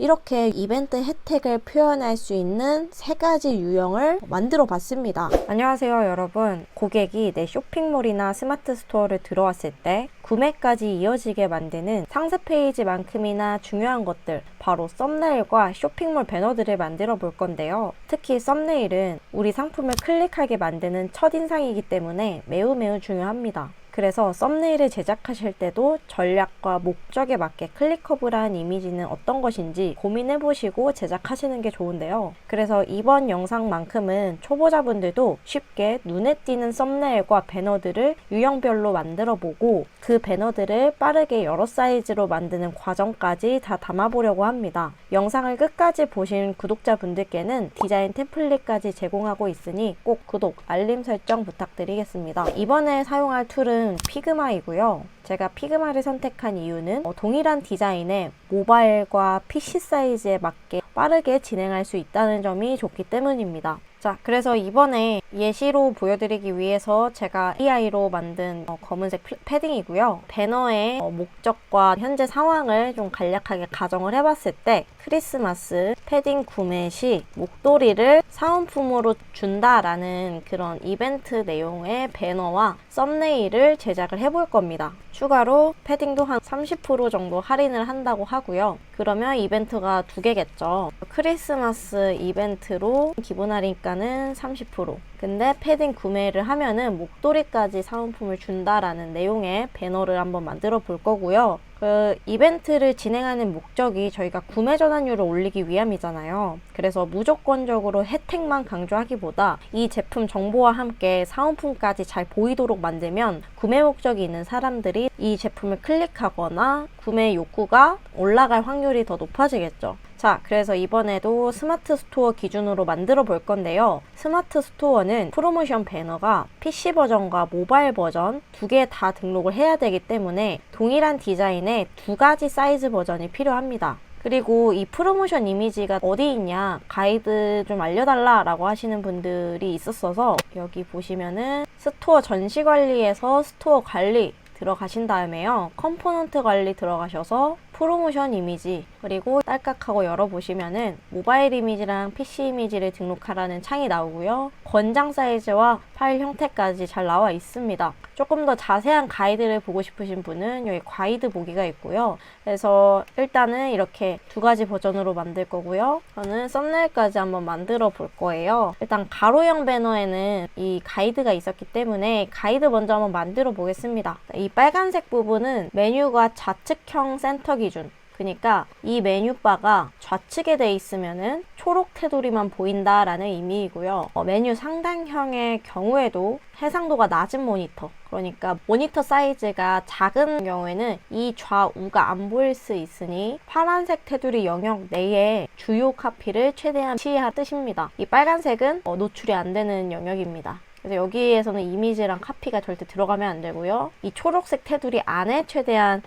이렇게 이벤트 혜택을 표현할 수 있는 3가지 유형을 만들어 봤습니다. 안녕하세요 여러분. 고객이 내 쇼핑몰이나 스마트 스토어를 들어왔을 때 구매까지 이어지게 만드는 상세 페이지만큼이나 중요한 것들, 바로 썸네일과 쇼핑몰 배너들을 만들어 볼 건데요. 특히 썸네일은 우리 상품을 클릭하게 만드는 첫인상이기 때문에 매우 중요합니다. 그래서 썸네일을 제작하실 때도 전략과 목적에 맞게 클릭커블한 이미지는 어떤 것인지 고민해보시고 제작하시는 게 좋은데요. 그래서 이번 영상만큼은 초보자분들도 쉽게 눈에 띄는 썸네일과 배너들을 유형별로 만들어보고 그 배너들을 빠르게 여러 사이즈로 만드는 과정까지 다 담아보려고 합니다. 영상을 끝까지 보신 구독자분들께는 디자인 템플릿까지 제공하고 있으니 꼭 구독, 알림 설정 부탁드리겠습니다. 이번에 사용할 툴은 피그마이고요. 제가 피그마를 선택한 이유는 동일한 디자인에 모바일과 PC 사이즈에 맞게 빠르게 진행할 수 있다는 점이 좋기 때문입니다. 자, 그래서 이번에 예시로 보여드리기 위해서 제가 AI로 만든 검은색 패딩이고요. 배너의 목적과 현재 상황을 좀 간략하게 가정을 해봤을 때 크리스마스 패딩 구매 시 목도리를 사은품으로 준다라는 그런 이벤트 내용의 배너와 썸네일을 제작을 해볼 겁니다. 추가로 패딩도 한 30% 정도 할인을 한다고 하고요. 그러면 이벤트가 2개겠죠. 크리스마스 이벤트로 기본 할인가는 30%. 근데 패딩 구매를 하면은 목도리까지 사은품을 준다라는 내용의 배너를 한번 만들어 볼 거고요. 그 이벤트를 진행하는 목적이 저희가 구매 전환율을 올리기 위함이잖아요. 그래서 무조건적으로 혜택만 강조하기보다 이 제품 정보와 함께 사은품까지 잘 보이도록 만들면 구매 목적이 있는 사람들이 이 제품을 클릭하거나 구매 욕구가 올라갈 확률이 더 높아지겠죠. 자, 그래서 이번에도 스마트 스토어 기준으로 만들어 볼 건데요. 스마트 스토어는 프로모션 배너가 PC 버전과 모바일 버전 2개 다 등록을 해야 되기 때문에 동일한 디자인의 2가지 사이즈 버전이 필요합니다. 그리고 이 프로모션 이미지가 어디 있냐, 가이드 좀 알려달라 라고 하시는 분들이 있었어서 여기 보시면은 스토어 전시 관리에서 스토어 관리 들어가신 다음에요. 컴포넌트 관리 들어가셔서 프로모션 이미지, 그리고 딸깍하고 열어보시면은 모바일 이미지랑 PC 이미지를 등록하라는 창이 나오고요. 권장 사이즈와 파일 형태까지 잘 나와 있습니다. 조금 더 자세한 가이드를 보고 싶으신 분은 여기 가이드 보기가 있고요. 그래서 일단은 이렇게 2가지 버전으로 만들 거고요. 저는 썸네일까지 한번 만들어 볼 거예요. 일단 가로형 배너에는 이 가이드가 있었기 때문에 가이드 먼저 한번 만들어 보겠습니다. 이 빨간색 부분은 메뉴가 좌측형 센터 기준, 그러니까 이 메뉴바가 좌측에 돼 있으면은 초록 테두리만 보인다라는 의미이고요. 메뉴 상단형의 경우에도 해상도가 낮은 모니터, 그러니까 모니터 사이즈가 작은 경우에는 이 좌우가 안 보일 수 있으니 파란색 테두리 영역 내에 주요 카피를 최대한 치의할 뜻입니다. 이 빨간색은 노출이 안 되는 영역입니다. 그래서 여기에서는 이미지랑 카피가 절대 들어가면 안 되고요. 이 초록색 테두리 안에 최대한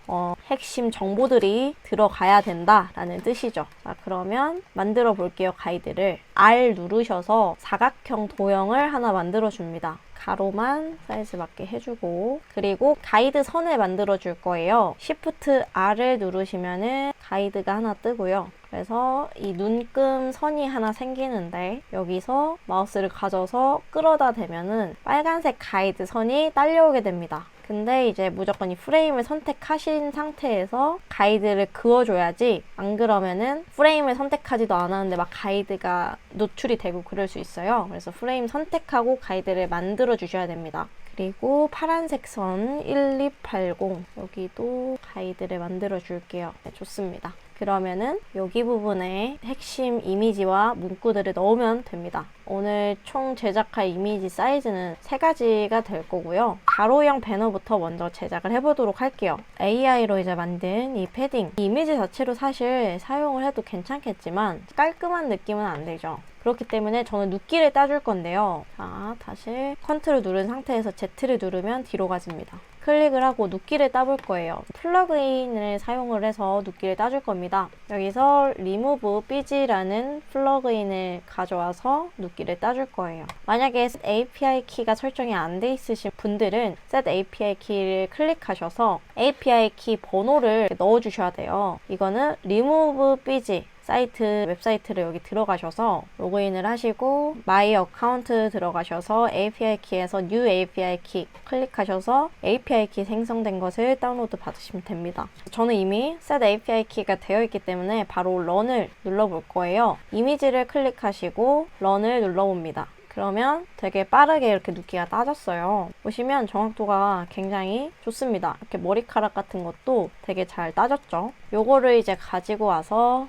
핵심 정보들이 들어가야 된다라는 뜻이죠. 자, 그러면 만들어 볼게요. 가이드를 R 누르셔서 사각형 도형을 하나 만들어 줍니다. 가로만 사이즈 맞게 해주고, 그리고 가이드 선을 만들어 줄 거예요. Shift R을 누르시면은 가이드가 하나 뜨고요. 그래서 이 눈금 선이 하나 생기는데 여기서 마우스를 가져서 끌어다 대면은 빨간색 가이드 선이 딸려오게 됩니다. 근데 이제 무조건 이 프레임을 선택하신 상태에서 가이드를 그어줘야지, 안 그러면은 프레임을 선택하지도 않았는데 막 가이드가 노출이 되고 그럴 수 있어요. 그래서 프레임 선택하고 가이드를 만들어 주셔야 됩니다. 그리고 파란색 선 1280, 여기도 가이드를 만들어 줄게요. 네, 좋습니다. 그러면은 여기 부분에 핵심 이미지와 문구들을 넣으면 됩니다. 오늘 총 제작할 이미지 사이즈는 3가지가 될 거고요. 가로형 배너부터 먼저 제작을 해보도록 할게요. AI로 이제 만든 이 패딩, 이 이미지 자체로 사실 사용을 해도 괜찮겠지만 깔끔한 느낌은 안 되죠. 그렇기 때문에 저는 눕기를 따줄 건데요. 자, 다시 컨트롤 누른 상태에서 Z를 누르면 뒤로 가집니다. 클릭을 하고 눕기를 따볼 거예요. 플러그인을 사용을 해서 눕기를 따줄 겁니다. 여기서 remove BG라는 플러그인을 가져와서 눕기를 따줄 거예요. 만약에 set API 키가 설정이 안 돼 있으신 분들은 set API 키를 클릭하셔서 API 키 번호를 넣어 주셔야 돼요. 이거는 remove BG 사이트 웹사이트를 여기 들어가셔서 로그인을 하시고 마이 어카운트 들어가셔서 API 키에서 New API 키 클릭하셔서 API 키 생성된 것을 다운로드 받으시면 됩니다. 저는 이미 Set API 키가 되어 있기 때문에 바로 Run을 눌러볼 거예요. 이미지를 클릭하시고 Run을 눌러봅니다. 그러면 되게 빠르게 이렇게 눕기가 따졌어요. 보시면 정확도가 굉장히 좋습니다. 이렇게 머리카락 같은 것도 되게 잘 따졌죠. 요거를 이제 가지고 와서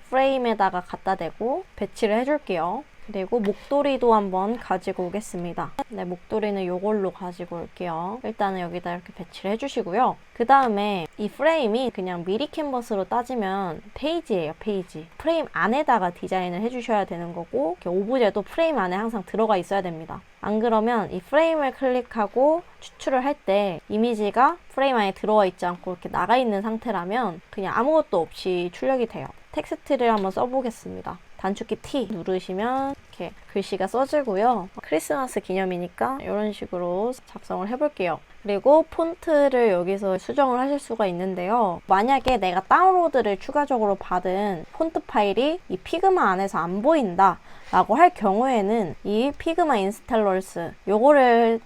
프레임에다가 갖다 대고 배치를 해줄게요. 그리고 목도리도 한번 가지고 오겠습니다. 네, 목도리는 요걸로 가지고 올게요. 일단은 여기다 이렇게 배치를 해주시고요. 그 다음에 이 프레임이 그냥 미리 캔버스로 따지면 페이지예요, 페이지. 프레임 안에다가 디자인을 해주셔야 되는 거고, 이렇게 오브제도 프레임 안에 항상 들어가 있어야 됩니다. 안 그러면 이 프레임을 클릭하고 추출을 할 때 이미지가 프레임 안에 들어와 있지 않고 이렇게 나가 있는 상태라면 그냥 아무것도 없이 출력이 돼요. 텍스트를 한번 써보겠습니다. 단축키 T 누르시면 이렇게 글씨가 써지고요. 크리스마스 기념이니까 이런 식으로 작성을 해볼게요. 그리고 폰트를 여기서 수정을 하실 수가 있는데요. 만약에 내가 다운로드를 추가적으로 받은 폰트 파일이 이 피그마 안에서 안 보인다 라고 할 경우에는 이 피그마 인스탈러스 요거를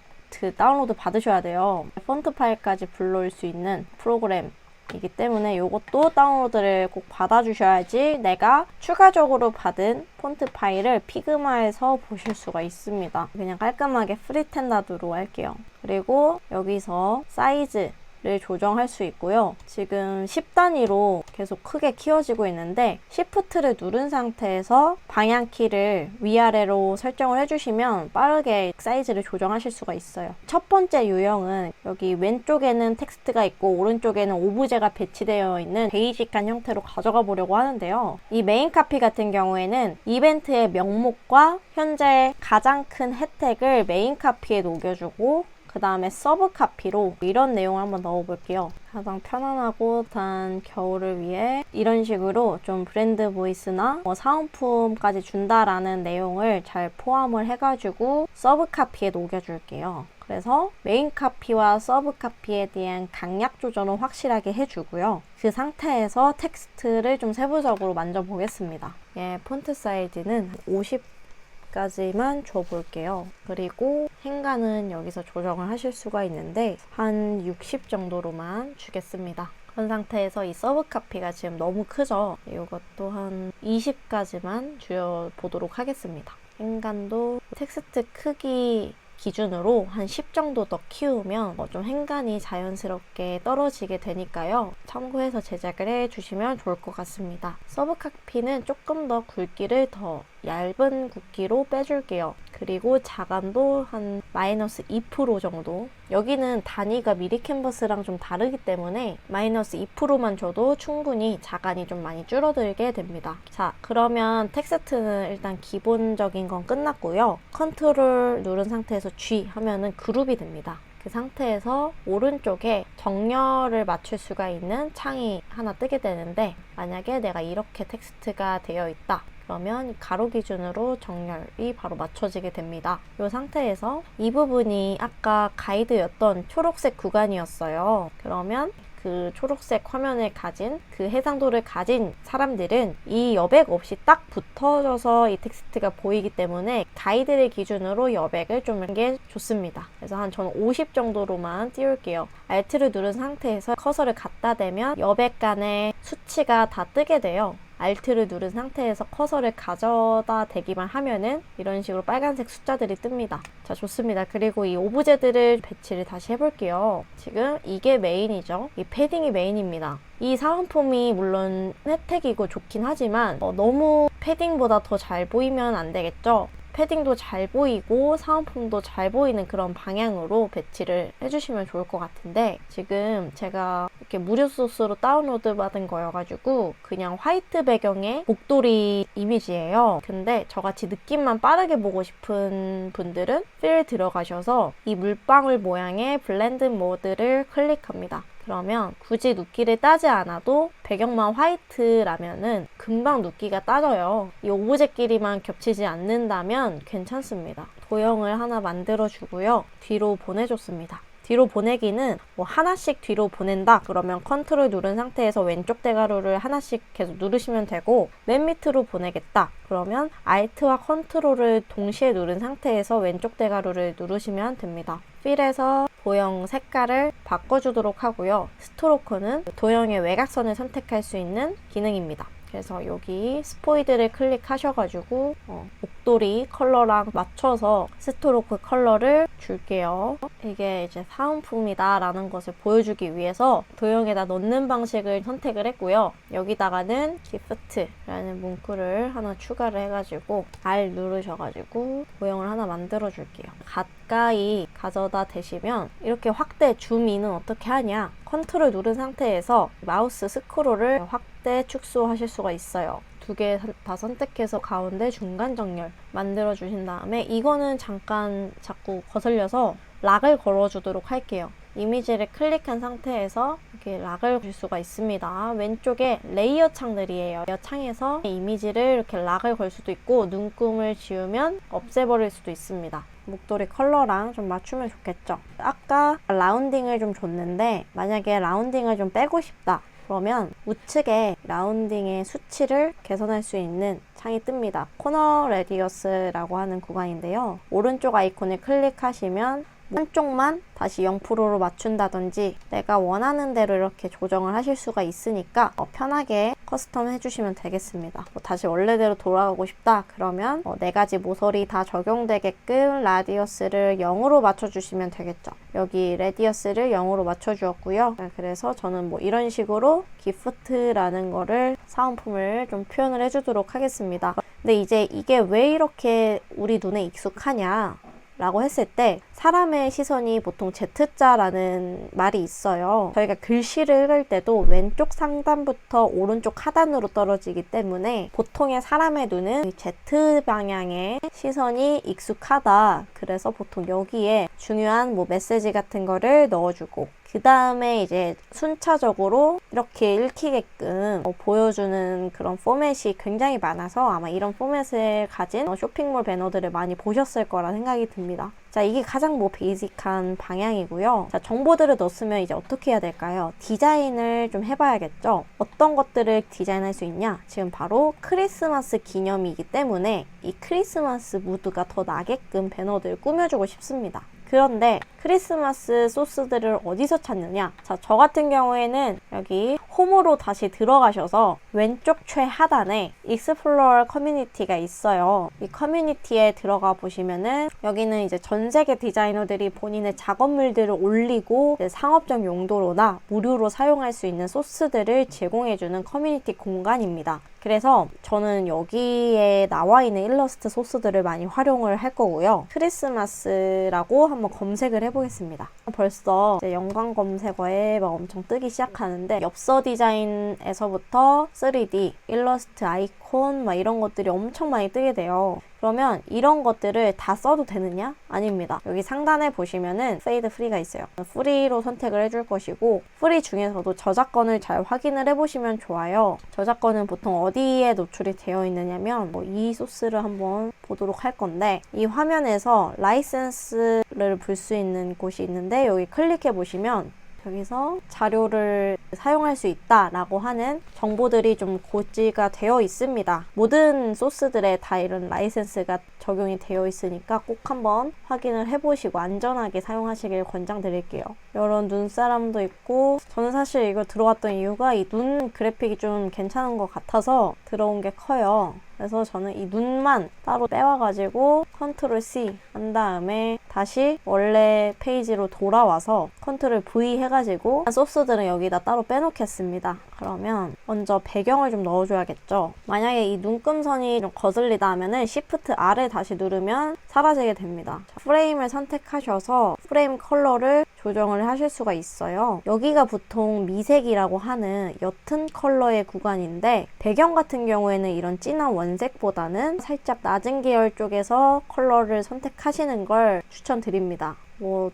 다운로드 받으셔야 돼요. 폰트 파일까지 불러올 수 있는 프로그램 이기 때문에 이것도 다운로드를 꼭 받아주셔야지 내가 추가적으로 받은 폰트 파일을 피그마에서 보실 수가 있습니다. 그냥 깔끔하게 프리텐다드로 할게요. 그리고 여기서 사이즈를 조정할 수 있고요. 지금 10단위로 계속 크게 키워지고 있는데 Shift를 누른 상태에서 방향키를 위아래로 설정을 해주시면 빠르게 사이즈를 조정하실 수가 있어요. 첫 번째 유형은 여기 왼쪽에는 텍스트가 있고 오른쪽에는 오브제가 배치되어 있는 베이직한 형태로 가져가 보려고 하는데요. 이 메인 카피 같은 경우에는 이벤트의 명목과 현재 가장 큰 혜택을 메인 카피에 녹여주고 그 다음에 서브 카피로 이런 내용을 한번 넣어볼게요. 가장 편안하고 단 겨울을 위해 이런 식으로 좀 브랜드 보이스나 사은품까지 준다라는 내용을 잘 포함을 해가지고 서브 카피에 녹여줄게요. 그래서 메인 카피와 서브 카피에 대한 강약 조절은 확실하게 해주고요. 그 상태에서 텍스트를 좀 세부적으로 만져보겠습니다. 예, 폰트 사이즈는 50까지만 줘볼게요. 그리고 행간은 여기서 조정을 하실 수가 있는데 한 60 정도로만 주겠습니다. 그런 상태에서 이 서브 카피가 지금 너무 크죠? 이것도 한 20까지만 줄여보도록 하겠습니다. 행간도 텍스트 크기 기준으로 한 10 정도 더 키우면 좀 행간이 자연스럽게 떨어지게 되니까요. 참고해서 제작을 해주시면 좋을 것 같습니다. 서브 카피는 조금 더 굵기를 더 얇은 굵기로 빼줄게요. 그리고 자간도 한 마이너스 2% 정도. 여기는 단위가 미리 캔버스랑 좀 다르기 때문에 마이너스 2%만 줘도 충분히 자간이 좀 많이 줄어들게 됩니다. 자, 그러면 텍스트는 일단 기본적인 건 끝났고요. 컨트롤 누른 상태에서 G 하면은 그룹이 됩니다. 그 상태에서 오른쪽에 정렬을 맞출 수가 있는 창이 하나 뜨게 되는데 만약에 내가 이렇게 텍스트가 되어 있다. 그러면 가로 기준으로 정렬이 바로 맞춰지게 됩니다. 이 상태에서 이 부분이 아까 가이드였던 초록색 구간이었어요. 그러면 그 초록색 화면을 가진 그 해상도를 가진 사람들은 이 여백 없이 딱 붙어져서 이 텍스트가 보이기 때문에 가이드를 기준으로 여백을 좀 하는 게 좋습니다. 그래서 저는 50 정도로만 띄울게요. Alt를 누른 상태에서 커서를 갖다 대면 여백 간의 수치가 다 뜨게 돼요. Alt를 누른 상태에서 커서를 가져다 대기만 하면은 이런 식으로 빨간색 숫자들이 뜹니다. 자, 좋습니다. 그리고 이 오브제들을 배치를 다시 해볼게요. 지금 이게 메인이죠. 이 패딩이 메인입니다. 이 사은품이 물론 혜택이고 좋긴 하지만 너무 패딩보다 더 잘 보이면 안 되겠죠? 패딩도 잘 보이고 사은품도 잘 보이는 그런 방향으로 배치를 해주시면 좋을 것 같은데 지금 제가 이렇게 무료 소스로 다운로드 받은 거여가지고 그냥 화이트 배경의 목도리 이미지예요. 근데 저같이 느낌만 빠르게 보고 싶은 분들은 필 들어가셔서 이 물방울 모양의 블렌드 모드를 클릭합니다. 그러면 굳이 눕기를 따지 않아도 배경만 화이트라면은 금방 눕기가 따져요. 이 오브제끼리만 겹치지 않는다면 괜찮습니다. 도형을 하나 만들어 주고요. 뒤로 보내줬습니다. 뒤로 보내기는 뭐 하나씩 뒤로 보낸다 그러면 컨트롤 누른 상태에서 왼쪽 대가루를 하나씩 계속 누르시면 되고, 맨 밑으로 보내겠다 그러면 Alt와 컨트롤을 동시에 누른 상태에서 왼쪽 대가루를 누르시면 됩니다. 필에서 도형 색깔을 바꿔주도록 하고요. 스트로크는 도형의 외곽선을 선택할 수 있는 기능입니다. 그래서 여기 스포이드를 클릭하셔가지고 목도리 컬러랑 맞춰서 스트로크 컬러를 줄게요. 이게 이제 사은품이다 라는 것을 보여주기 위해서 도형에다 넣는 방식을 선택을 했고요. 여기다가는 기프트라는 문구를 하나 추가를 해가지고 R 누르셔가지고 도형을 하나 만들어 줄게요. 가까이 가져다 대시면 이렇게 확대 줌인은 어떻게 하냐, 컨트롤 누른 상태에서 마우스 스크롤을 확대 축소하실 수가 있어요. 두 개 다 선택해서 가운데 중간 정렬 만들어 주신 다음에 이거는 잠깐 자꾸 거슬려서 락을 걸어 주도록 할게요. 이미지를 클릭한 상태에서 이렇게 락을 줄 수가 있습니다. 왼쪽에 레이어 창들이에요. 레이어 창에서 이미지를 이렇게 락을 걸 수도 있고 눈금을 지우면 없애버릴 수도 있습니다. 목도리 컬러랑 좀 맞추면 좋겠죠. 아까 라운딩을 좀 줬는데 만약에 라운딩을 좀 빼고 싶다 그러면 우측에 라운딩의 수치를 개선할 수 있는 창이 뜹니다. 코너 레디어스라고 하는 구간인데요. 오른쪽 아이콘을 클릭하시면 한쪽만 다시 0%로 맞춘다든지 내가 원하는 대로 이렇게 조정을 하실 수가 있으니까 편하게 커스텀 해주시면 되겠습니다. 다시 원래대로 돌아가고 싶다 그러면 4가지 모서리 다 적용되게끔 라디어스를 0으로 맞춰주시면 되겠죠. 여기 레디어스를 0으로 맞춰주었고요. 그래서 저는 뭐 이런 식으로 기프트라는 거를 사은품을 좀 표현을 해주도록 하겠습니다. 근데 이제 이게 왜 이렇게 우리 눈에 익숙하냐 라고 했을 때 사람의 시선이 보통 Z자라는 말이 있어요. 저희가 글씨를 읽을 때도 왼쪽 상단부터 오른쪽 하단으로 떨어지기 때문에 보통의 사람의 눈은 Z 방향의 시선이 익숙하다. 그래서 보통 여기에 중요한 뭐 메시지 같은 거를 넣어주고 그 다음에 이제 순차적으로 이렇게 읽히게끔 보여주는 그런 포맷이 굉장히 많아서 아마 이런 포맷을 가진 쇼핑몰 배너들을 많이 보셨을 거라 생각이 듭니다. 자, 이게 가장 뭐 베이직한 방향이고요. 자, 정보들을 넣었으면 이제 어떻게 해야 될까요? 디자인을 좀 해봐야겠죠? 어떤 것들을 디자인할 수 있냐? 지금 바로 크리스마스 기념이기 때문에 이 크리스마스 무드가 더 나게끔 배너들을 꾸며주고 싶습니다. 그런데 크리스마스 소스들을 어디서 찾느냐? 자, 저 같은 경우에는 여기 홈으로 다시 들어가셔서 왼쪽 최하단에 익스플로러 커뮤니티가 있어요. 이 커뮤니티에 들어가 보시면은 여기는 이제 전 세계 디자이너들이 본인의 작업물들을 올리고 상업적 용도로나 무료로 사용할 수 있는 소스들을 제공해주는 커뮤니티 공간입니다. 그래서 저는 여기에 나와 있는 일러스트 소스들을 많이 활용을 할 거고요. 크리스마스라고 한번 검색을 해보겠습니다. 벌써 이제 연관 검색어에 막 엄청 뜨기 시작하는데 엽서 디자인에서부터 3D, 일러스트, 아이콘 막 이런 것들이 엄청 많이 뜨게 돼요. 그러면 이런 것들을 다 써도 되느냐? 아닙니다. 여기 상단에 보시면은 페이드 프리가 있어요. 프리로 선택을 해줄 것이고 프리 중에서도 저작권을 잘 확인을 해보시면 좋아요. 저작권은 보통 어디에 노출이 되어 있느냐면 이 소스를 한번 보도록 할 건데 이 화면에서 라이센스를 볼 수 있는 곳이 있는데 여기 클릭해 보시면 여기서 자료를 사용할 수 있다라고 하는 정보들이 좀 고지가 되어 있습니다. 모든 소스들에 다 이런 라이센스가 적용이 되어 있으니까 꼭 한번 확인을 해보시고 안전하게 사용하시길 권장드릴게요. 이런 눈사람도 있고 저는 사실 이거 들어왔던 이유가 이 눈 그래픽이 좀 괜찮은 것 같아서 들어온 게 커요. 그래서 저는 이 눈만 따로 떼와가지고 컨트롤 C 한 다음에 다시 원래 페이지로 돌아와서 컨트롤 V 해가지고 소스들은 여기다 따로 빼놓겠습니다. 그러면 먼저 배경을 좀 넣어줘야겠죠. 만약에 이 눈금선이 좀 거슬리다 하면은 Shift R을 다시 누르면 사라지게 됩니다. 자, 프레임을 선택하셔서 프레임 컬러를 조정을 하실 수가 있어요. 여기가 보통 미색이라고 하는 옅은 컬러의 구간인데 배경 같은 경우에는 이런 진한 원색보다는 살짝 낮은 계열 쪽에서 컬러를 선택하시는 걸 추천드립니다.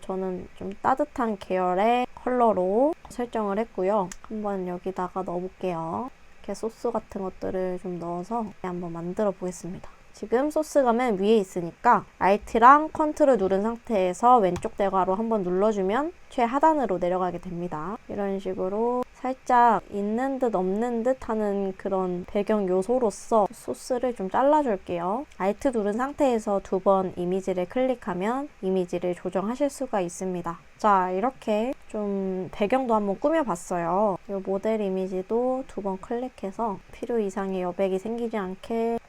저는 좀 따뜻한 계열의 컬러로 설정을 했고요. 한번 여기다가 넣어볼게요. 이렇게 소스 같은 것들을 좀 넣어서 한번 만들어 보겠습니다. 지금 소스가 맨 위에 있으니까 Alt랑 컨트롤 누른 상태에서 왼쪽 대괄호 한번 눌러주면 최하단으로 내려가게 됩니다. 이런 식으로 살짝 있는 듯 없는 듯 하는 그런 배경 요소로서 소스를 좀 잘라줄게요. Alt 누른 상태에서 2번 이미지를 클릭하면 이미지를 조정하실 수가 있습니다. 자, 이렇게 좀 배경도 한번 꾸며봤어요. 이 모델 이미지도 2번 클릭해서 필요 이상의 여백이 생기지 않게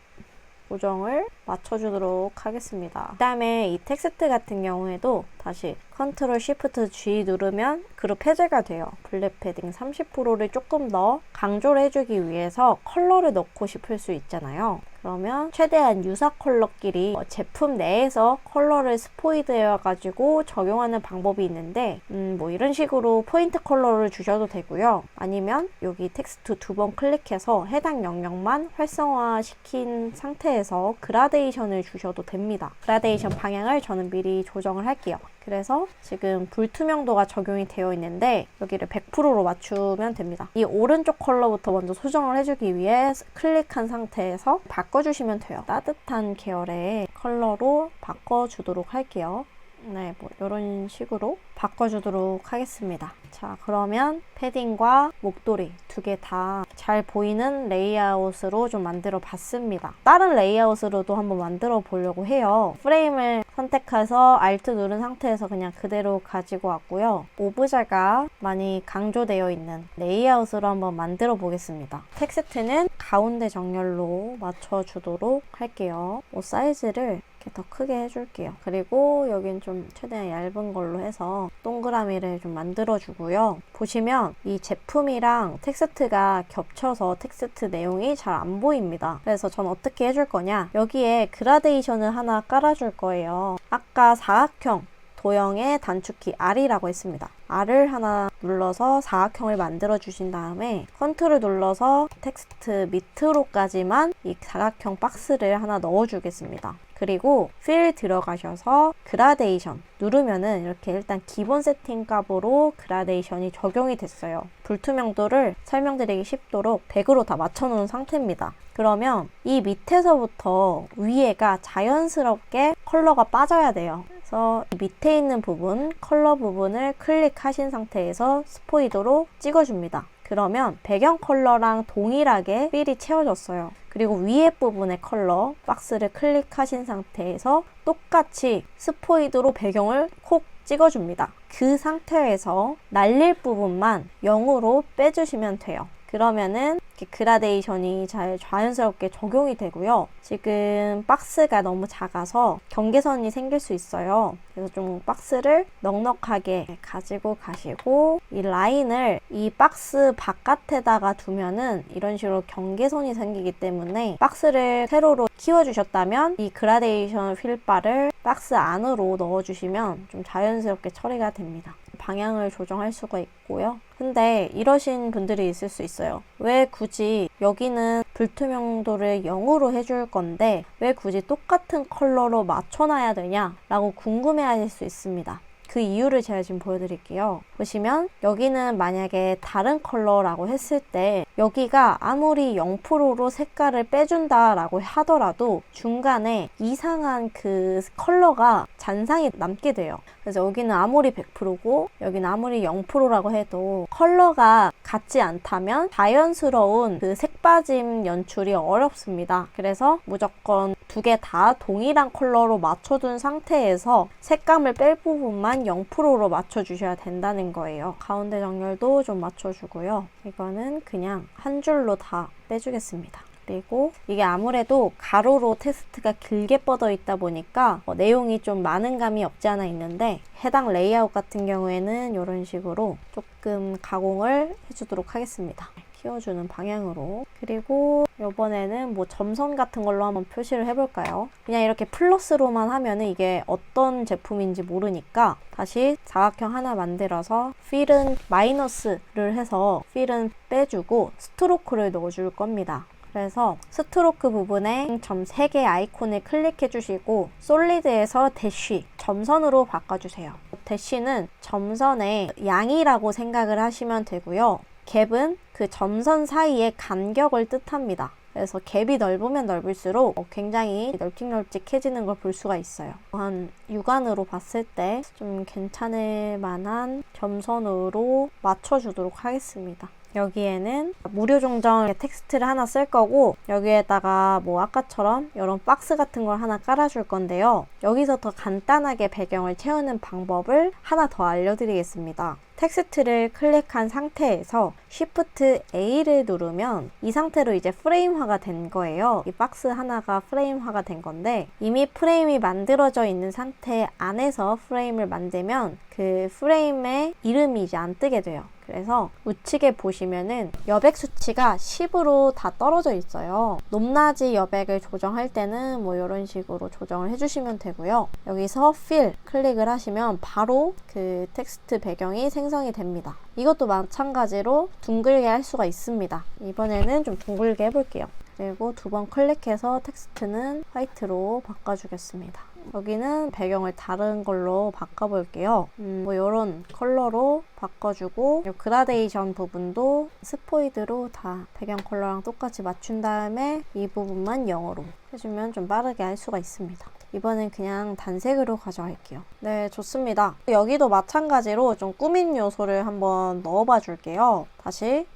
조정을 맞춰주도록 하겠습니다. 그 다음에 이 텍스트 같은 경우에도 다시 컨트롤 쉬프트 G 누르면 그룹 해제가 돼요. 블랙 패딩 30%를 조금 더 강조를 해주기 위해서 컬러를 넣고 싶을 수 있잖아요. 그러면 최대한 유사 컬러끼리 제품 내에서 컬러를 스포이드해가지고 적용하는 방법이 있는데 뭐 이런 식으로 포인트 컬러를 주셔도 되고요. 아니면 여기 텍스트 2번 클릭해서 해당 영역만 활성화시킨 상태에서 그라데이션을 주셔도 됩니다. 그라데이션 방향을 저는 미리 조정을 할게요. 그래서 지금 불투명도가 적용이 되어 있는데 여기를 100%로 맞추면 됩니다. 이 오른쪽 컬러부터 먼저 수정을 해주기 위해 클릭한 상태에서 바꿔주시면 돼요. 따뜻한 계열의 컬러로 바꿔주도록 할게요. 네, 뭐 이런 식으로 바꿔주도록 하겠습니다. 자, 그러면 패딩과 목도리 두 개 다 잘 보이는 레이아웃으로 좀 만들어 봤습니다. 다른 레이아웃으로도 한번 만들어 보려고 해요. 프레임을 선택해서 Alt 누른 상태에서 그냥 그대로 가지고 왔고요. 오브제가 많이 강조되어 있는 레이아웃으로 한번 만들어 보겠습니다. 텍스트는 가운데 정렬로 맞춰주도록 할게요. 사이즈를 더 크게 해줄게요. 그리고 여긴 좀 최대한 얇은 걸로 해서 동그라미를 좀 만들어 주고요. 보시면 이 제품이랑 텍스트가 겹쳐서 텍스트 내용이 잘 안 보입니다. 그래서 전 어떻게 해줄 거냐, 여기에 그라데이션을 하나 깔아줄 거예요. 아까 사각형 도형의 단축키 R이라고 했습니다. R을 하나 눌러서 사각형을 만들어 주신 다음에 컨트롤 눌러서 텍스트 밑으로까지만 이 사각형 박스를 하나 넣어 주겠습니다. 그리고 필 들어가셔서 그라데이션 누르면은 이렇게 일단 기본 세팅 값으로 그라데이션이 적용이 됐어요. 불투명도를 설명드리기 쉽도록 100으로 다 맞춰놓은 상태입니다. 그러면 이 밑에서부터 위에가 자연스럽게 컬러가 빠져야 돼요. 그래서 이 밑에 있는 부분, 컬러 부분을 클릭하신 상태에서 스포이드로 찍어줍니다. 그러면 배경 컬러랑 동일하게 필이 채워졌어요. 그리고 위에 부분의 컬러 박스를 클릭하신 상태에서 똑같이 스포이드로 배경을 콕 찍어줍니다. 그 상태에서 날릴 부분만 0으로 빼주시면 돼요. 그러면은 이렇게 그라데이션이 잘 자연스럽게 적용이 되고요. 지금 박스가 너무 작아서 경계선이 생길 수 있어요. 그래서 좀 박스를 넉넉하게 가지고 가시고 이 라인을 이 박스 바깥에다가 두면은 이런 식으로 경계선이 생기기 때문에 박스를 세로로 키워주셨다면 이 그라데이션 휠바를 박스 안으로 넣어주시면 좀 자연스럽게 처리가 됩니다. 방향을 조정할 수가 있고요. 근데 이러신 분들이 있을 수 있어요. 왜 굳이 여기는 불투명도를 0으로 해줄 건데 왜 굳이 똑같은 컬러로 맞춰놔야 되냐 라고 궁금해하실 수 있습니다. 그 이유를 제가 지금 보여드릴게요. 보시면 여기는 만약에 다른 컬러라고 했을 때 여기가 아무리 0%로 색깔을 빼준다라고 하더라도 중간에 이상한 그 컬러가 잔상이 남게 돼요. 그래서 여기는 아무리 100%고 여기는 아무리 0%라고 해도 컬러가 같지 않다면 자연스러운 그 색빠짐 연출이 어렵습니다. 그래서 무조건 두 개 다 동일한 컬러로 맞춰둔 상태에서 색감을 뺄 부분만 0%로 맞춰주셔야 된다는 거예요. 가운데 정렬도 좀 맞춰주고요. 이거는 그냥 한 줄로 다 빼주겠습니다. 그리고 이게 아무래도 가로로 텍스트가 길게 뻗어 있다 보니까 내용이 좀 많은 감이 없지 않아 있는데 해당 레이아웃 같은 경우에는 이런 식으로 조금 가공을 해주도록 하겠습니다. 키워주는 방향으로. 그리고 이번에는 뭐 점선 같은 걸로 한번 표시를 해볼까요? 그냥 이렇게 플러스로만 하면은 이게 어떤 제품인지 모르니까 다시 사각형 하나 만들어서 필은 마이너스를 해서 필은 빼주고 스트로크를 넣어줄 겁니다. 그래서 스트로크 부분에 점 3개 아이콘을 클릭해 주시고 솔리드에서 대쉬, 점선으로 바꿔주세요. 대쉬는 점선의 양이라고 생각을 하시면 되고요. 갭은 그 점선 사이의 간격을 뜻합니다. 그래서 갭이 넓으면 넓을수록 굉장히 널찍널찍해지는 걸 볼 수가 있어요. 한 육안으로 봤을 때 좀 괜찮을 만한 점선으로 맞춰주도록 하겠습니다. 여기에는 무료 종정 텍스트를 하나 쓸 거고, 여기에다가 뭐 아까처럼 이런 박스 같은 걸 하나 깔아줄 건데요. 여기서 더 간단하게 배경을 채우는 방법을 하나 더 알려드리겠습니다. 텍스트를 클릭한 상태에서 Shift A를 누르면 이 상태로 이제 프레임화가 된 거예요. 이 박스 하나가 프레임화가 된 건데, 이미 프레임이 만들어져 있는 상태 안에서 프레임을 만들면 그 프레임의 이름이 이제 안 뜨게 돼요. 그래서 우측에 보시면은 여백 수치가 10으로 다 떨어져 있어요. 높낮이 여백을 조정할 때는 뭐 이런 식으로 조정을 해주시면 되고요. 여기서 Fill 클릭을 하시면 바로 그 텍스트 배경이 생성이 됩니다. 이것도 마찬가지로 둥글게 할 수가 있습니다. 이번에는 좀 둥글게 해볼게요. 그리고 두 번 클릭해서 텍스트는 화이트로 바꿔주겠습니다. 여기는 배경을 다른 걸로 바꿔볼게요. 뭐 이런 컬러로 바꿔주고, 이 그라데이션 부분도 스포이드로 다 배경 컬러랑 똑같이 맞춘 다음에 이 부분만 0으로 해주면 좀 빠르게 할 수가 있습니다. 이번엔 그냥 단색으로 가져갈게요. 네, 좋습니다. 여기도 마찬가지로 좀 꾸민 요소를 한번 넣어봐 줄게요. 다시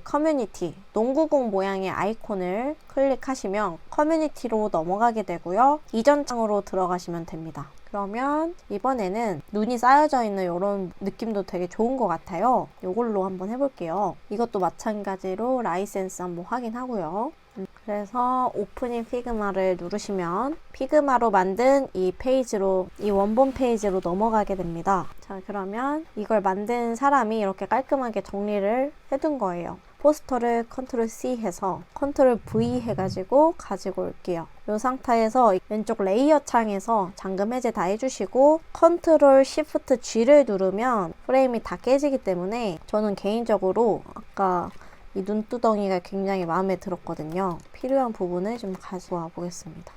커뮤니티, 농구공 모양의 아이콘을 클릭하시면 커뮤니티로 넘어가게 되고요. 이전 창으로 들어가시면 됩니다. 그러면 이번에는 눈이 쌓여져 있는 이런 느낌도 되게 좋은 것 같아요. 이걸로 한번 해볼게요. 이것도 마찬가지로 라이센스 한번 확인하고요. 그래서 오프닝 피그마를 누르시면 피그마로 만든 이 페이지로, 이 원본 페이지로 넘어가게 됩니다. 자, 그러면 이걸 만든 사람이 이렇게 깔끔하게 정리를 해둔 거예요. 포스터를 컨트롤 C 해서 컨트롤 V 해가지고 가지고 올게요. 이 상태에서 왼쪽 레이어 창에서 잠금 해제 다 해주시고 컨트롤 Shift G를 누르면 프레임이 다 깨지기 때문에 저는 개인적으로 아까 이 눈두덩이가 굉장히 마음에 들었거든요. 필요한 부분을 좀 가지고 와 보겠습니다.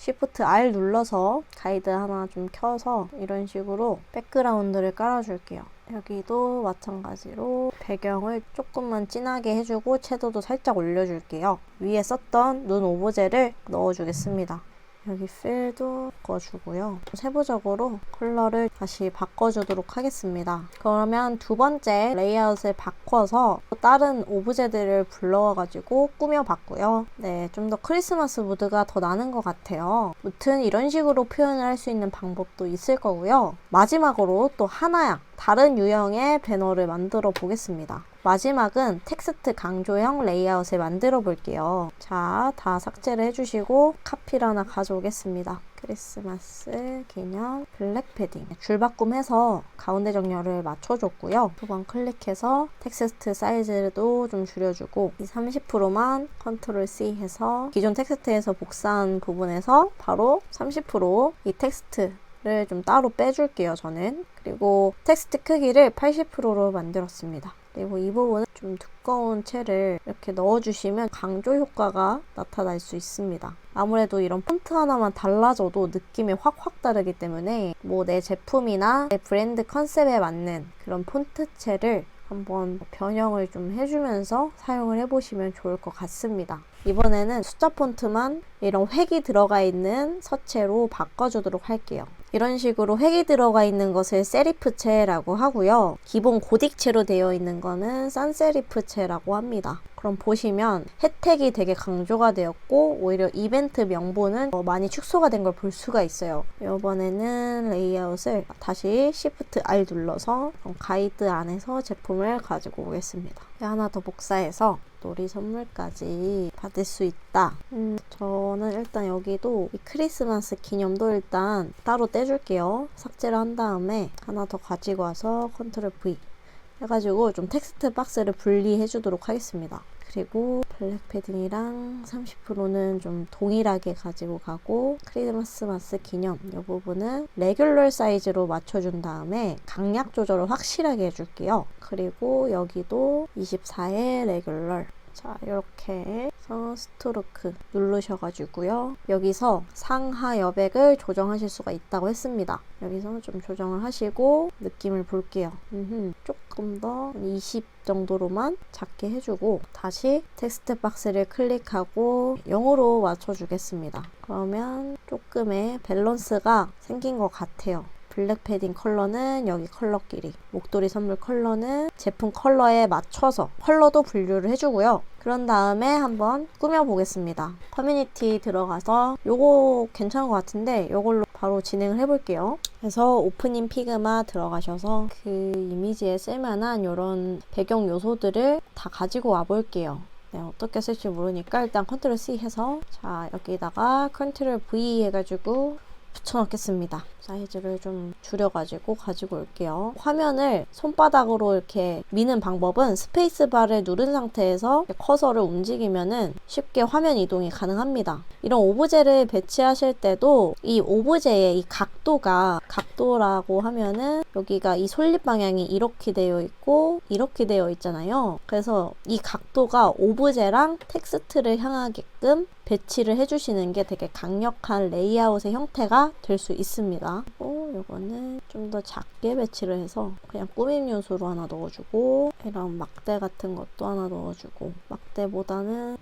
Shift R 눌러서 가이드 하나 좀 켜서 이런 식으로 백그라운드를 깔아줄게요. 여기도 마찬가지로 배경을 조금만 진하게 해주고 채도도 살짝 올려줄게요. 위에 썼던 눈 오브제를 넣어주겠습니다. 여기 필도 바꿔주고요. 세부적으로 컬러를 다시 바꿔주도록 하겠습니다. 그러면 두 번째 레이아웃을 바꿔서 다른 오브제들을 불러와가지고 꾸며봤고요. 네, 좀 더 크리스마스 무드가 더 나는 것 같아요. 무튼 이런 식으로 표현을 할 수 있는 방법도 있을 거고요. 마지막으로 또 하나 다른 유형의 배너를 만들어 보겠습니다. 마지막은 텍스트 강조형 레이아웃을 만들어 볼게요. 자, 다 삭제를 해주시고 카피를 하나 가져오겠습니다. 크리스마스 기념 블랙 패딩 줄바꿈해서 가운데 정렬을 맞춰줬고요. 두 번 클릭해서 텍스트 사이즈도 좀 줄여주고 이 30%만 컨트롤 C 해서 기존 텍스트에서 복사한 부분에서 바로 30% 이 텍스트를 좀 따로 빼줄게요. 저는. 그리고 텍스트 크기를 80%로 만들었습니다. 그리고 이 부분은 좀 두꺼운 채를 이렇게 넣어주시면 강조 효과가 나타날 수 있습니다. 아무래도 이런 폰트 하나만 달라져도 느낌이 확 다르기 때문에 뭐 내 제품이나 내 브랜드 컨셉에 맞는 그런 폰트체를 한번 변형을 좀 해주면서 사용을 해보시면 좋을 것 같습니다. 이번에는 숫자 폰트만 이런 획이 들어가 있는 서체로 바꿔주도록 할게요. 이런 식으로 획이 들어가 있는 것을 세리프체라고 하고요. 기본 고딕체로 되어 있는 거는 산세리프체라고 합니다. 그럼 보시면 혜택이 되게 강조가 되었고 오히려 이벤트 명분은 많이 축소가 된 걸 볼 수가 있어요. 이번에는 레이아웃을 다시 Shift R 눌러서 가이드 안에서 제품을 가지고 오겠습니다. 하나 더 복사해서 놀이 선물까지 받을 수 있다. 저는 일단 여기도 이 크리스마스 기념도 일단 따로 떼줄게요. 삭제를 한 다음에 하나 더 가지고 와서 컨트롤 V 해가지고 좀 텍스트 박스를 분리해 주도록 하겠습니다. 그리고 블랙 패딩이랑 30%는 좀 동일하게 가지고 가고 크리스마스 기념 이 부분은 레귤러 사이즈로 맞춰준 다음에 강약 조절을 확실하게 해줄게요. 그리고 여기도 24의 레귤러. 자, 이렇게 해서 스트로크 누르셔가지고요. 여기서 상하 여백을 조정하실 수가 있다고 했습니다. 여기서 좀 조정을 하시고 느낌을 볼게요. 조금 더 20 정도로만 작게 해주고 다시 텍스트 박스를 클릭하고 0으로 맞춰주겠습니다. 그러면 조금의 밸런스가 생긴 것 같아요. 블랙 패딩 컬러는 여기 컬러끼리, 목도리 선물 컬러는 제품 컬러에 맞춰서 컬러도 분류를 해주고요. 그런 다음에 한번 꾸며보겠습니다. 커뮤니티 들어가서 요거 괜찮은 것 같은데 요걸로 바로 진행을 해볼게요. 그래서 오프닝 피그마 들어가셔서 그 이미지에 쓸만한 요런 배경 요소들을 다 가지고 와볼게요. 네, 어떻게 쓸지 모르니까 일단 컨트롤 C 해서 자 여기다가 컨트롤 V 해가지고 붙여넣겠습니다. 사이즈를 좀 줄여가지고 가지고 올게요. 화면을 손바닥으로 이렇게 미는 방법은 스페이스바를 누른 상태에서 커서를 움직이면은 쉽게 화면 이동이 가능합니다. 이런 오브제를 배치하실 때도 이 오브제의 이 각도라고 하면은 여기가 이 솔립 방향이 이렇게 되어 있고 이렇게 되어 있잖아요. 그래서 이 각도가 오브제랑 텍스트를 향하게끔 배치를 해주시는 게 되게 강력한 레이아웃의 형태가 될 수 있습니다. 요거는 좀 더 작게 배치를 해서 그냥 꾸밈 요소로 하나 넣어주고 이런 막대 같은 것도 하나 넣어주고 막대보다는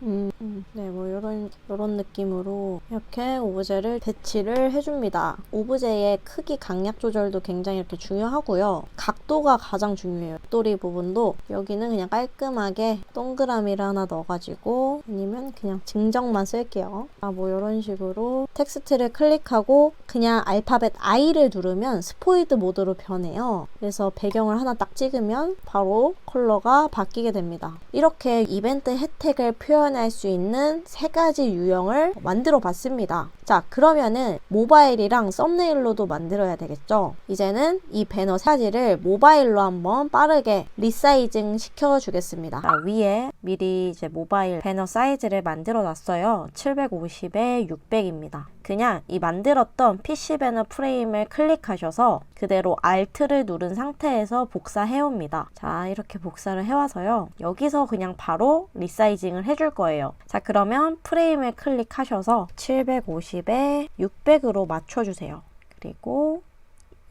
네, 뭐 요런 느낌으로 이렇게 오브제를 배치를 해줍니다. 오브제의 크기 강약 조절도 굉장히 이렇게 중요하고요. 각도가 가장 중요해요. 목도리 부분도 여기는 그냥 깔끔하게 동그라미를 하나 넣어가지고 아니면 그냥 증정만 쓸게요. 뭐 이런 식으로 텍스트를 클릭하고 그냥 알파벳 I를 누르면 스포이드 모드로 변해요. 그래서 배경을 하나 딱 찍으면 바로 컬러가 바뀌게 됩니다. 이렇게 이벤트 혜택을 표현할 수 있는 3가지 유형을 만들어 봤습니다. 자, 그러면은 모바일이랑 썸네일로도 만들어야 되겠죠? 이제는 이 배너 3가지를 모바일로 한번 빠르게 리사이징 시켜주겠습니다. 자, 위에 미리 이제 모바일 배너 사이즈를 만들어 놨어요. 750에 600입니다. 그냥 이 만들었던 PC 배너 프레임을 클릭하셔서 그대로 Alt를 누른 상태에서 복사해 옵니다. 자, 이렇게 복사를 해와서요. 여기서 그냥 바로 리사이징을 해줄 거예요. 자, 그러면 프레임을 클릭하셔서 750에 600으로 맞춰주세요. 그리고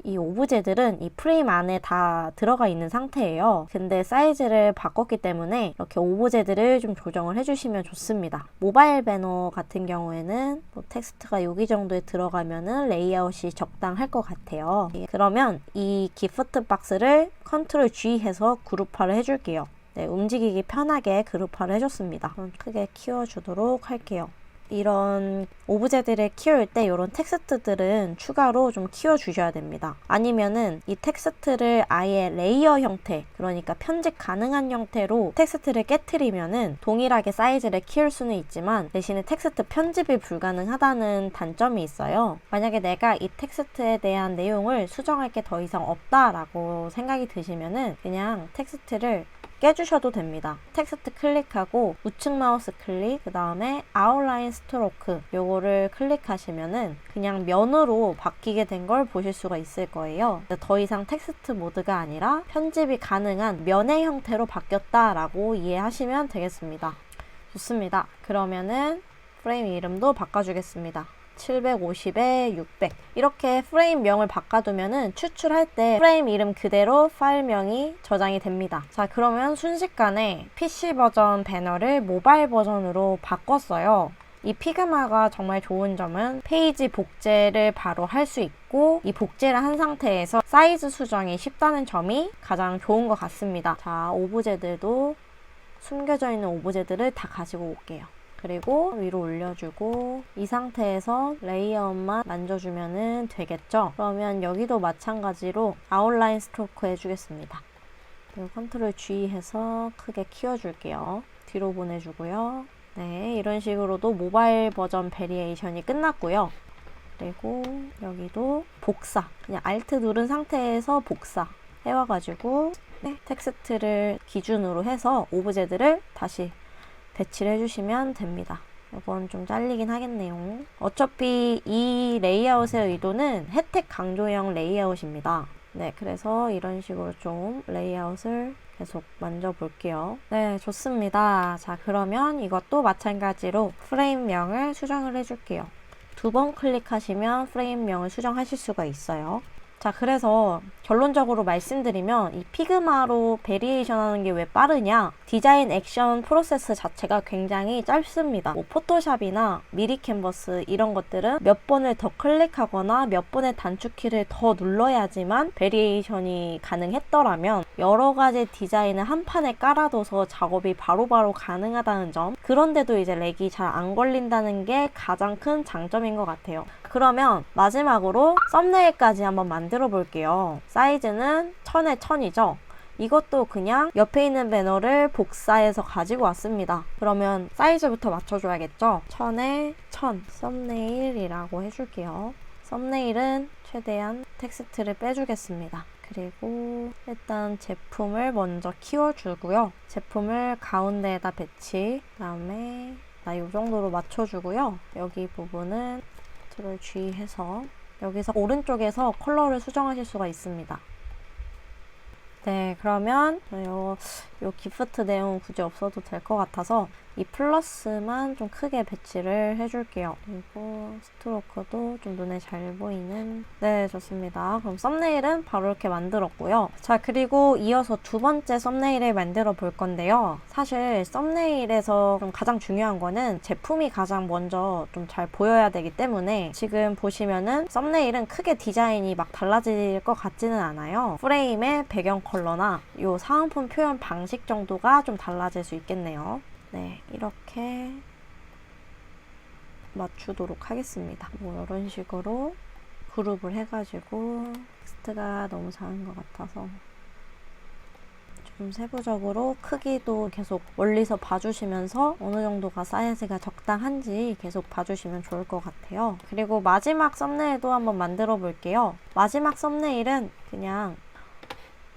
이 오브제들은 이 프레임 안에 다 들어가 있는 상태예요. 근데 사이즈를 바꿨기 때문에 이렇게 오브제들을 좀 조정을 해주시면 좋습니다. 모바일 배너 같은 경우에는 뭐 텍스트가 여기 정도에 들어가면은 레이아웃이 적당할 것 같아요. 그러면 이 기프트 박스를 컨트롤 G 해서 그룹화를 해줄게요. 네, 움직이기 편하게 그룹화를 해줬습니다. 크게 키워주도록 할게요. 이런 오브제들을 키울 때 이런 텍스트들은 추가로 좀 키워주셔야 됩니다. 아니면은 이 텍스트를 아예 레이어 형태, 그러니까 편집 가능한 형태로 텍스트를 깨트리면은 동일하게 사이즈를 키울 수는 있지만 대신에 텍스트 편집이 불가능하다는 단점이 있어요. 만약에 내가 이 텍스트에 대한 내용을 수정할 게 더 이상 없다라고 생각이 드시면은 그냥 텍스트를 깨주셔도 됩니다. 텍스트 클릭하고 우측 마우스 클릭, 그 다음에 아웃라인 스트로크 요거를 클릭하시면은 그냥 면으로 바뀌게 된 걸 보실 수가 있을 거예요. 더 이상 텍스트 모드가 아니라 편집이 가능한 면의 형태로 바뀌었다라고 이해하시면 되겠습니다. 좋습니다. 그러면은 프레임 이름도 바꿔주겠습니다. 750에 600 이렇게 프레임명을 바꿔두면은 추출할 때 프레임 이름 그대로 파일명이 저장이 됩니다. 자, 그러면 순식간에 PC 버전 배너를 모바일 버전으로 바꿨어요. 이 피그마가 정말 좋은 점은 페이지 복제를 바로 할 수 있고 이 복제를 한 상태에서 사이즈 수정이 쉽다는 점이 가장 좋은 것 같습니다. 자, 오브제들도 숨겨져 있는 오브제들을 다 가지고 올게요. 그리고 위로 올려주고 이 상태에서 레이아웃만 만져주면 되겠죠. 그러면 여기도 마찬가지로 아웃라인 스트로크 해주겠습니다. 그리고 컨트롤 G 해서 크게 키워줄게요. 뒤로 보내주고요. 네, 이런 식으로도 모바일 버전 베리에이션이 끝났고요. 그리고 여기도 복사, 그냥 Alt 누른 상태에서 복사 해와가지고 네, 텍스트를 기준으로 해서 오브제들을 다시 배치를 해주시면 됩니다. 이건 좀 잘리긴 하겠네요. 어차피 이 레이아웃의 의도는 혜택 강조형 레이아웃입니다. 네, 그래서 이런 식으로 좀 레이아웃을 계속 만져볼게요. 네, 좋습니다. 자, 그러면 이것도 마찬가지로 프레임명을 수정을 해줄게요. 2번 클릭하시면 프레임명을 수정하실 수가 있어요. 자, 그래서 결론적으로 말씀드리면 이 피그마로 베리에이션 하는 게 왜 빠르냐? 디자인 액션 프로세스 자체가 굉장히 짧습니다. 뭐 포토샵이나 미리 캔버스 이런 것들은 몇 번을 더 클릭하거나 몇 번의 단축키를 더 눌러야지만 베리에이션이 가능했더라면 여러 가지 디자인을 한 판에 깔아둬서 작업이 바로바로 가능하다는 점, 그런데도 이제 렉이 잘 안 걸린다는 게 가장 큰 장점인 것 같아요. 그러면 마지막으로 썸네일까지 한번 만들어 볼게요. 사이즈는 1000에 1000이죠. 이것도 그냥 옆에 있는 배너를 복사해서 가지고 왔습니다. 그러면 사이즈부터 맞춰줘야겠죠. 1000에 1000 썸네일이라고 해줄게요. 썸네일은 최대한 텍스트를 빼주겠습니다. 그리고 일단 제품을 먼저 키워주고요. 제품을 가운데에다 배치, 그 다음에 이 정도로 맞춰주고요. 여기 부분은 Ctrl G 해서 여기서 오른쪽에서 컬러를 수정하실 수가 있습니다. 네, 그러면 요 기프트 내용은 굳이 없어도 될 것 같아서 이 플러스만 좀 크게 배치를 해줄게요. 그리고 스트로크도 좀 눈에 잘 보이는. 네, 좋습니다. 그럼 썸네일은 바로 이렇게 만들었고요. 자, 그리고 이어서 두 번째 썸네일을 만들어 볼 건데요. 사실 썸네일에서 좀 가장 중요한 거는 제품이 가장 먼저 좀 잘 보여야 되기 때문에 지금 보시면은 썸네일은 크게 디자인이 막 달라질 것 같지는 않아요. 프레임의 배경 컬러나 요 사은품 표현 방식 정도가 좀 달라질 수 있겠네요. 네, 이렇게 맞추도록 하겠습니다. 뭐 이런 식으로 그룹을 해가지고 텍스트가 너무 작은 것 같아서 좀 세부적으로 크기도 계속 멀리서 봐주시면서 어느 정도가 사이즈가 적당한지 계속 봐주시면 좋을 것 같아요. 그리고 마지막 썸네일도 한번 만들어 볼게요. 마지막 썸네일은 그냥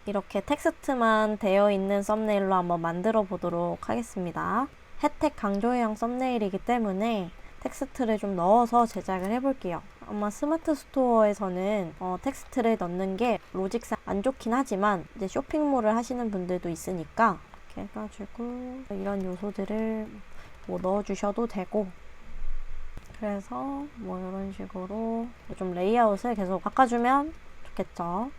이렇게 텍스트만 되어 있는 썸네일로 한번 만들어 보도록 하겠습니다. 혜택 강조형 썸네일이기 때문에 텍스트를 좀 넣어서 제작을 해볼게요. 아마 스마트 스토어에서는 텍스트를 넣는 게 로직상 안 좋긴 하지만 이제 쇼핑몰을 하시는 분들도 있으니까 이렇게 해가지고 이런 요소들을 뭐 넣어주셔도 되고, 그래서 뭐 이런 식으로 좀 레이아웃을 계속 바꿔주면 좋겠죠.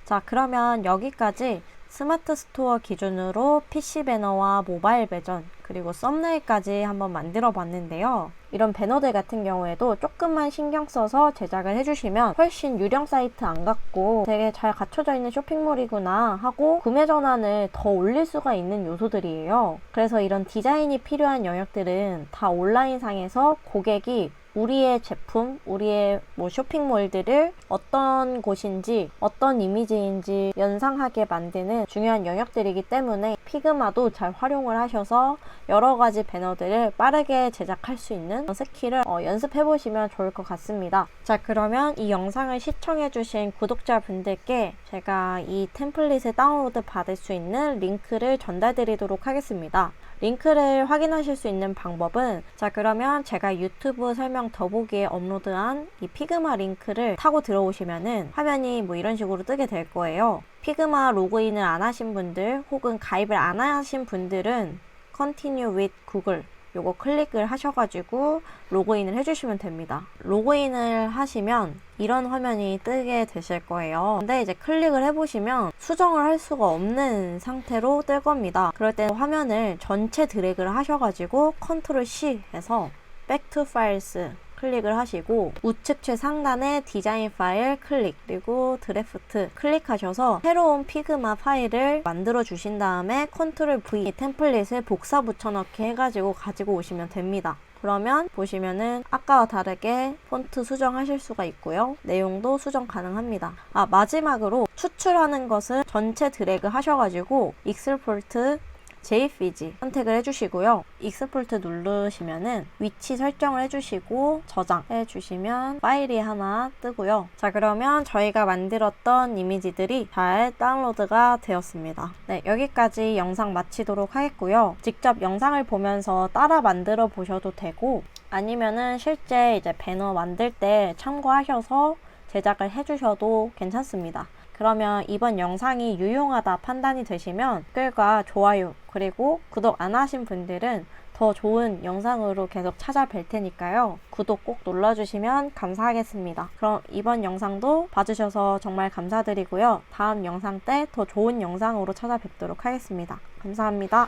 자, 그러면 여기까지 스마트 스토어 기준으로 PC 배너와 모바일 배전, 그리고 썸네일까지 한번 만들어 봤는데요. 이런 배너들 같은 경우에도 조금만 신경 써서 제작을 해주시면 훨씬 유령 사이트 안 같고 되게 잘 갖춰져 있는 쇼핑몰이구나 하고 구매 전환을 더 올릴 수가 있는 요소들이에요. 그래서 이런 디자인이 필요한 영역들은 다 온라인상에서 고객이 우리의 제품, 우리의 뭐 쇼핑몰들을 어떤 곳인지, 어떤 이미지인지 연상하게 만드는 중요한 영역들이기 때문에 피그마도 잘 활용을 하셔서 여러 가지 배너들을 빠르게 제작할 수 있는 스킬을 연습해 보시면 좋을 것 같습니다. 자, 그러면 이 영상을 시청해 주신 구독자분들께 제가 이 템플릿을 다운로드 받을 수 있는 링크를 전달 드리도록 하겠습니다. 링크를 확인하실 수 있는 방법은, 자, 그러면 제가 유튜브 설명 더보기에 업로드한 이 피그마 링크를 타고 들어오시면은 화면이 뭐 이런 식으로 뜨게 될 거예요. 피그마 로그인을 안 하신 분들 혹은 가입을 안 하신 분들은 Continue with Google 요거 클릭을 하셔가지고 로그인을 해주시면 됩니다. 로그인을 하시면 이런 화면이 뜨게 되실 거예요. 근데 이제 클릭을 해보시면 수정을 할 수가 없는 상태로 뜰 겁니다. 그럴 때 화면을 전체 드래그를 하셔가지고 Ctrl C 해서 Back to Files 클릭을 하시고 우측 최상단에 디자인 파일 클릭, 그리고 드래프트 클릭하셔서 새로운 피그마 파일을 만들어 주신 다음에 Ctrl V 템플릿을 복사 붙여넣기 해가지고 가지고 오시면 됩니다. 그러면 보시면은 아까와 다르게 폰트 수정하실 수가 있고요. 내용도 수정 가능합니다. 마지막으로 추출하는 것은 전체 드래그 하셔가지고 익스포트 JPG 선택을 해주시고요. 익스포트 누르시면은 위치 설정을 해주시고 저장해 주시면 파일이 하나 뜨고요. 자, 그러면 저희가 만들었던 이미지들이 잘 다운로드가 되었습니다. 네, 여기까지 영상 마치도록 하겠고요. 직접 영상을 보면서 따라 만들어 보셔도 되고, 아니면은 실제 이제 배너 만들 때 참고하셔서 제작을 해주셔도 괜찮습니다. 그러면 이번 영상이 유용하다 판단이 되시면 댓글과 좋아요 그리고 구독 안 하신 분들은 더 좋은 영상으로 계속 찾아뵐 테니까요. 구독 꼭 눌러주시면 감사하겠습니다. 그럼 이번 영상도 봐주셔서 정말 감사드리고요. 다음 영상 때 더 좋은 영상으로 찾아뵙도록 하겠습니다. 감사합니다.